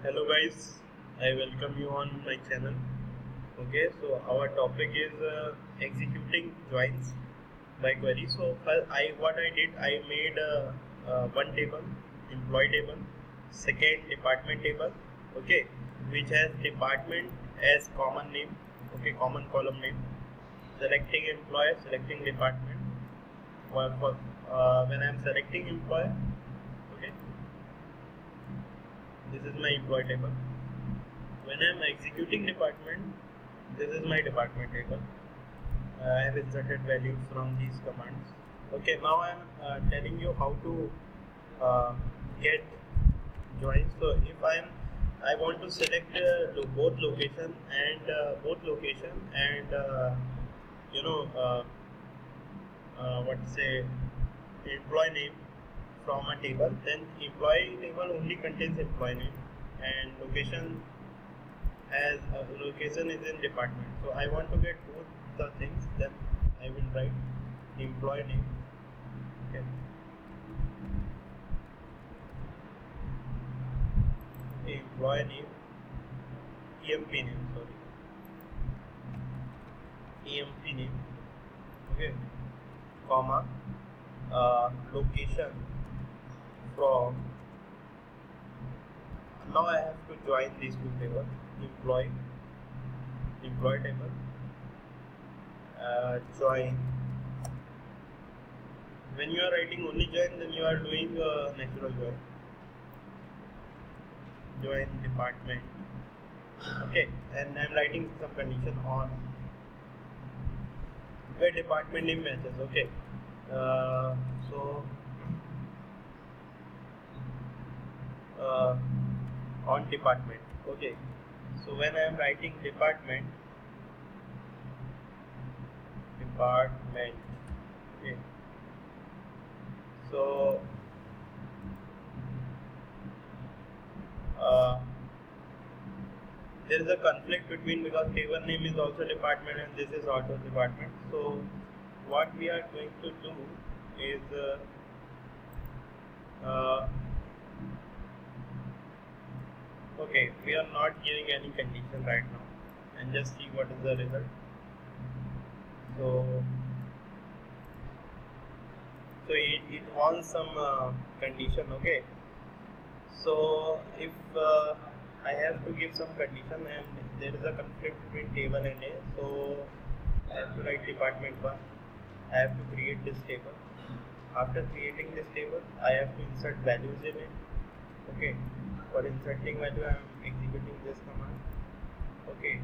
Hello guys, I welcome you on my channel. Okay, so our topic is executing joins by query. So what I did, I made one table, employee table, second department table, okay, which has department as common name, okay, common column name, selecting employer, selecting department. When I am selecting employer, okay, this is my employee table. When I am executing department, this is my department table. I have inserted values from these commands. Okay, now I am telling you how to get joins. So if I want to select both location and you know what say employee name from a table, then employee table only contains employee name and location is in department. So I want to get both the things, then I will write employee name. Okay. Employee name, EMP name, EMP name, okay, comma, location from. Now I have to join these two tables, employee table, join. When you are writing only join, then you are doing natural join department, okay, and I am writing some condition on where department name matches, okay. So on department, okay. So when I am writing department, okay. So there is a conflict between, because table name is also department and this is auto department. So what we are going to do is okay, we are not giving any condition right now and just see what is the result. So it wants some condition, okay. So if I have to give some condition and there is a conflict between table and A, so I have to write department 1. I have to create this table. After creating this table, I have to insert values in it, okay. For inserting value, I am executing this command, okay,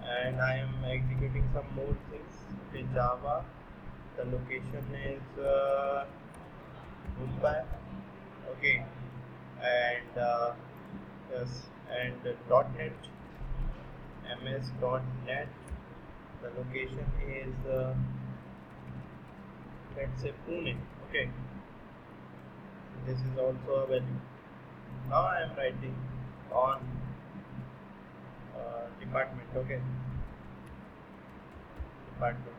and I am executing some more things. Okay, Java, the location is Mumbai, okay, and yes, and .NET, MS.NET, the location is let's say Pune, okay. This is also a value. Now I am writing on department, okay, department,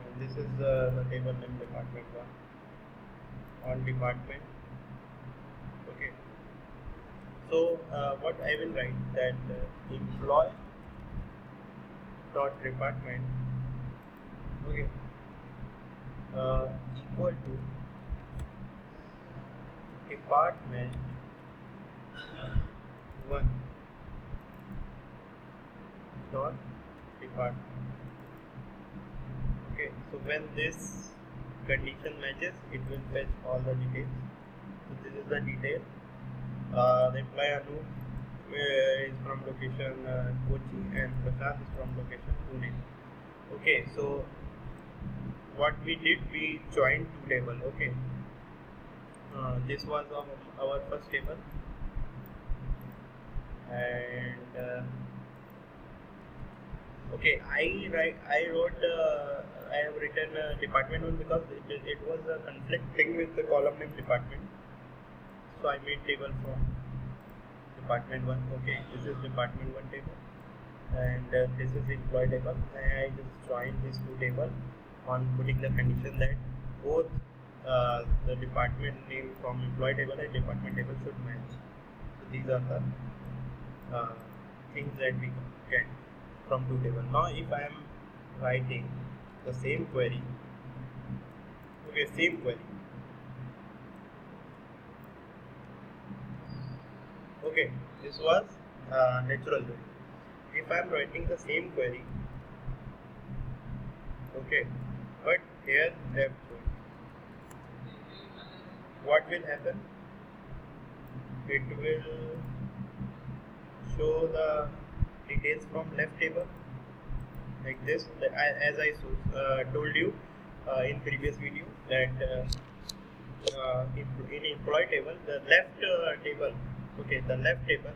and this is the table name department 1 on department, okay. So what I will write that employee dot department, okay, equal to department 1 dot department, okay. So when this condition matches, it will fetch all the details. So this is the detail. The employee Anup is from location Kochi and Prashant is from location Pune. Okay, so what we did, we joined two tables, okay. This was our first table, and okay, I have written department 1 because it was conflicting with the column name department. So I made table from department 1, okay. This is department 1 table, and this is employee table. And I just joined these two tables on putting the condition that both the department name from employee table and department table should match. So these are the uh, things that we get from two tables. Now if I am writing the same query, okay, same query, okay, this was natural join. If I am writing the same query, okay, but here left join, what will happen? It will show the details from left table like this. As I told you in previous video that in employee table, the left table, okay, the left table,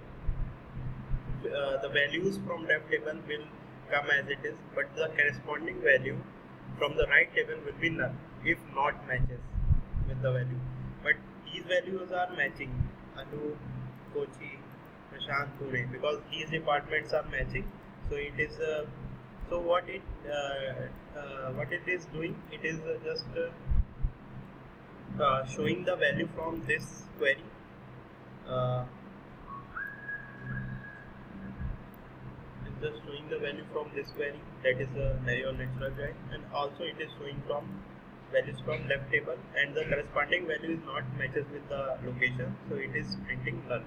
the values from left table will come as it is, but the corresponding value from the right table will be null if not matches with the value. But these values are matching. Anu, Kochi, Prashant, Pune, because these departments are matching. So it is so what it is doing, it is just showing the value from this query. It's just showing the value from this query, that is your natural join, and also it is showing from values from left table, and the corresponding value is not matches with the location, so it is printing null.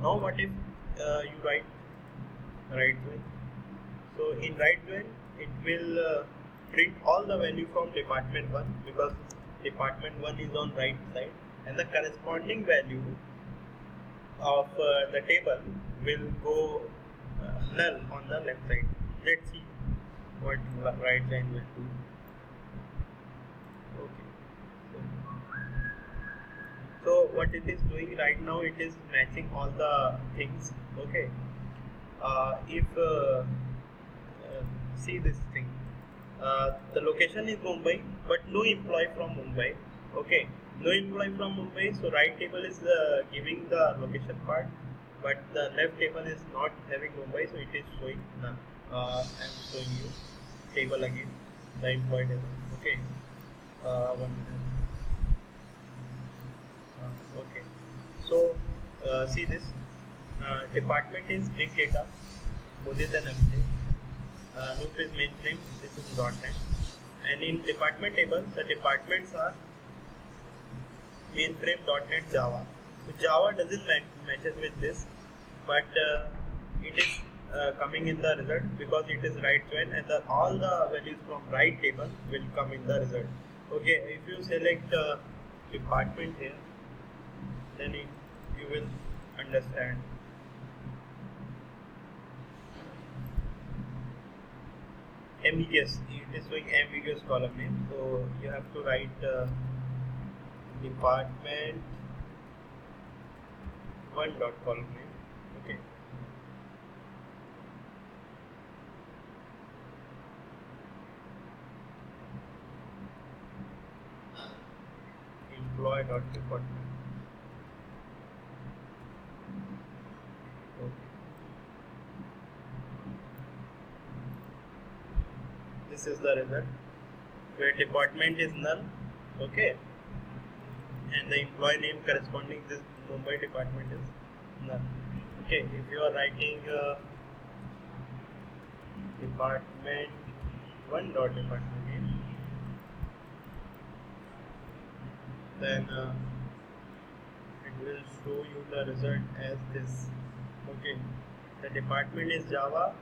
Now what if you write right join? So in right join, it will print all the value from department 1, because department 1 is on right side, and the corresponding value of the table will go null on the left side. Let's see what right join will do. Okay. So what it is doing right now, it is matching all the things. Okay. If see this thing, the location is Mumbai, but no employee from Mumbai. Okay, no employee from Mumbai. So right table is giving the location part, but the left table is not having Mumbai, so it is showing none. I am showing you table again, the employee table. Okay, 1 minute. Okay, so see this department is big data, Mudit and Abhishek. Loop is mainframe, this is .NET, and in department table the departments are mainframe, .NET, Java. So Java doesn't matches with this, but it is coming in the result because it is right join, and all the values from right table will come in the result. Okay, if you select department here, then you will understand. Ambiguous, it is showing ambiguous column name, so you have to write department 1 dot column name. Okay, employee dot department. Okay. This is the result where department is null, okay, and the employee name corresponding this Mumbai department is null. Okay, if you are writing department 1 dot department name, then it will show you the result as this. Okay, the department is Java,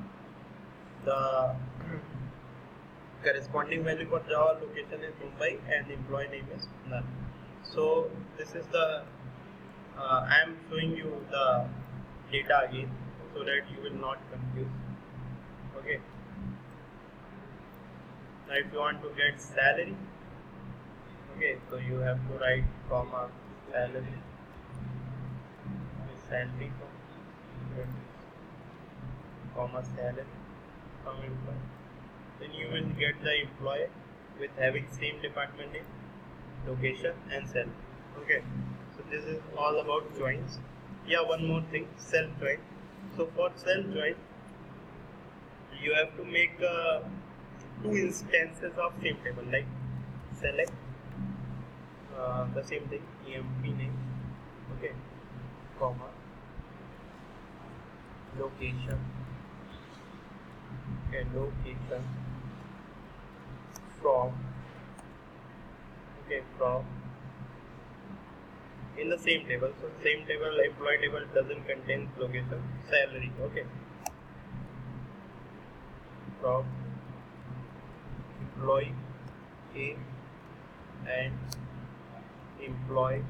the corresponding value for Java location is Mumbai, and the employee name is null. So this is the I am showing you the data again so that you will not confuse. Okay, now if you want to get salary, okay, so you have to write comma salary, salary comma salary from employee. Then you will get the employee with having same department name, location, and cell. Okay, so this is all about joins. Yeah, one more thing, self join. So for self join, you have to make 2 instances of same table, like select the same thing, emp name, okay, comma location. Okay, location from. Okay, from in the same table. So same table, employee table doesn't contain location. Salary. Okay, from employee A and employee.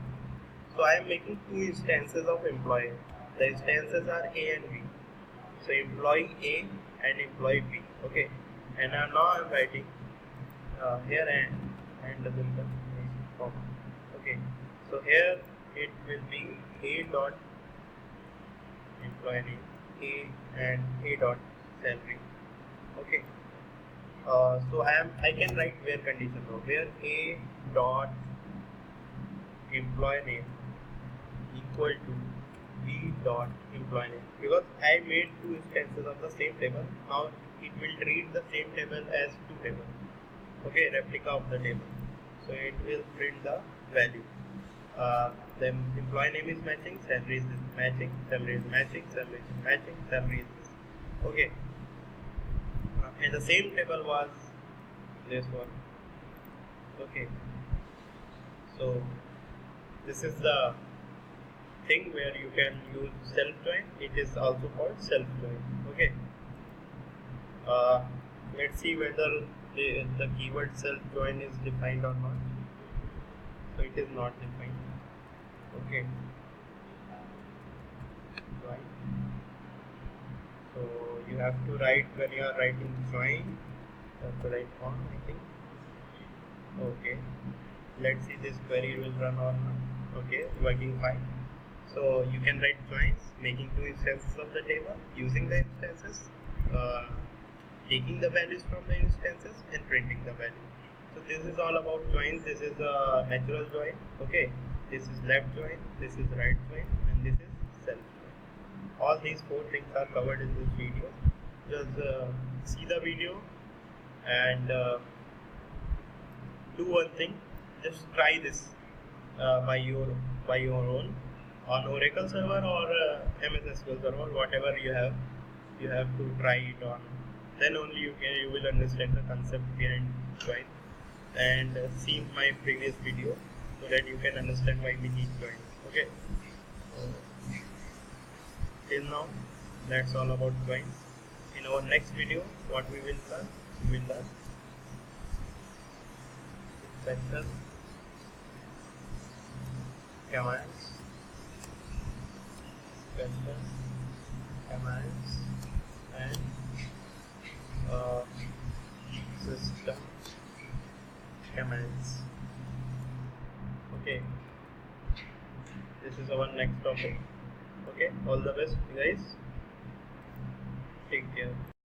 So I am making two instances of employee. The instances are A and B. So employee A and employee B. Okay, and now I'm writing here and doesn't come comma. Okay, so here it will be A dot employee name A and A dot salary. Okay, so I can write where condition now, where A dot employee name equal to B dot employee name, because I made two instances of the same table. Now it will treat the same table as two tables. Okay, replica of the table. So it will print the value. The employee name is matching, salary is matching, salary is matching, salary is matching, salary is this. Okay. And the same table was this one. Okay. So this is the thing where you can use self join. It is also called self join. Okay. Let's see whether the keyword self join is defined or not. So it is not defined. Okay. Join. So you have to write when you are writing join. You have to write on, I think. Okay. Let's see this query will run or not. Okay, working fine. So you can write joins, making two instances of the table, using the instances, taking the values from the instances and printing the value. So this is all about joins. This is a natural join. Okay, this is left join, this is right join, and this is self join. All these four things are covered in this video. Just see the video and do one thing. Just try this by your own on Oracle server or MS SQL server, whatever you have. You have to try it on. Then only you will understand the concept behind join, and see my previous video so that you can understand why we need join. Okay. So, till now, that's all about join. In our next video, what we will learn? We will learn vector commands, vector commands, and system commands. Okay, this is our next topic. Okay, all the best, guys. Take care.